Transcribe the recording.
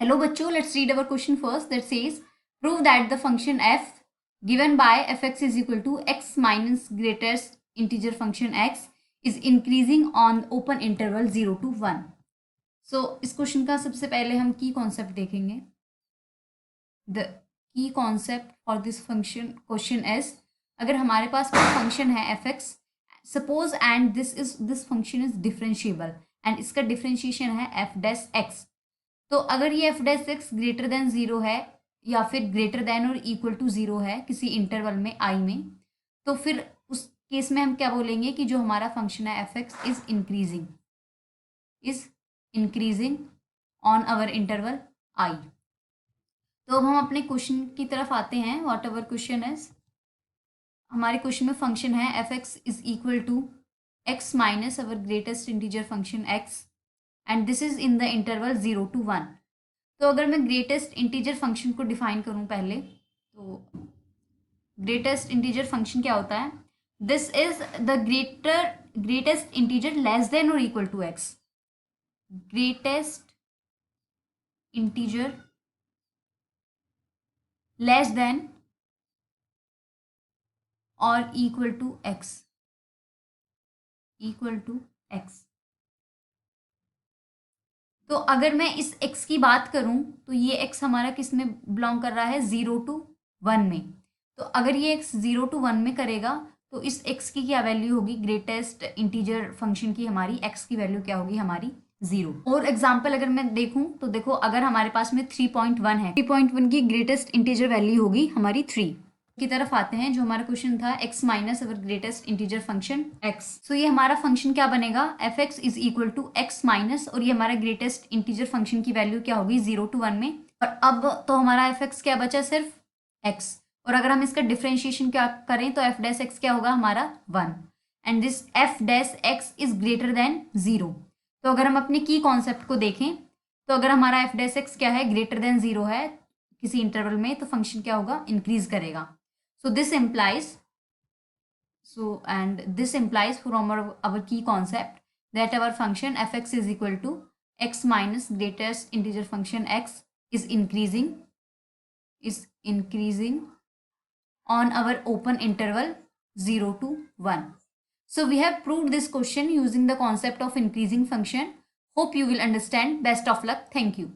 Hello बच्चों, let's read our question first. That says, prove that the function f given by fx is equal to x minus greatest integer function x is increasing on open interval 0 to 1. So इस question का सबसे पहले हम की concept देखेंगे. The key concept for this function question is, अगर हमारे पास कोई फंक्शन है fx, suppose and this function is differentiable and इसका डिफरेंशिएशन है f dash x. तो अगर ये F dash x greater than zero है या फिर ग्रेटर देन और इक्वल टू जीरो है किसी इंटरवल में आई में, तो फिर उस केस में हम क्या बोलेंगे कि जो हमारा फंक्शन है f x is increasing on our interval I. तो अब हम अपने क्वेश्चन की तरफ आते हैं. व्हाट एवर क्वेश्चन इज, हमारे क्वेश्चन में फंक्शन है f x is equal to x minus our greatest integer function x and this is in the interval 0 to 1. तो अगर मैं ग्रेटेस्ट इंटीजर फंक्शन को डिफाइन करूं पहले, तो ग्रेटेस्ट इंटीजर फंक्शन क्या होता है? This is the greatest integer less than और equal to x. Greatest integer less than और इक्वल टू एक्स. तो अगर मैं इस x की बात करूं तो ये x हमारा किस में बिलोंग कर रहा है? 0 to 1 में. तो अगर ये x 0 to 1 में करेगा तो इस x की क्या वैल्यू होगी? ग्रेटेस्ट इंटीजर फंक्शन की हमारी x की वैल्यू क्या होगी? हमारी 0. और एग्जाम्पल अगर मैं देखूं तो देखो, अगर हमारे पास में 3.1 है, 3.1 की ग्रेटेस्ट इंटीजर वैल्यू होगी हमारी 3. की तरफ आते हैं. जो हमारा क्वेश्चन था x minus our greatest integer function x. So ये हमारा फंक्शन क्या बनेगा? F x is equal to x minus, और ये हमारा ग्रेटेस्ट इंटीजर फंक्शन की वैल्यू क्या होगी? 0 to 1 में. और अब तो हमारा एफ एक्स क्या बचा? सिर्फ x. और अगर हम इसका डिफ्रेंशिएशन क्या करें तो एफ डैश एक्स क्या होगा? हमारा 1. And this F dash x is greater than 0. तो अगर हम अपने की कॉन्सेप्ट को देखें तो अगर हमारा एफ डैश एक्स क्या है? ग्रेटर देन 0 है किसी इंटरवल में, तो फंक्शन क्या होगा? इंक्रीज करेगा. So this implies from our key concept that our function fx is equal to x minus greatest integer function x is increasing on our open interval 0 to 1. So we have proved this question using the concept of increasing function. Hope you will understand. Best of luck. Thank you.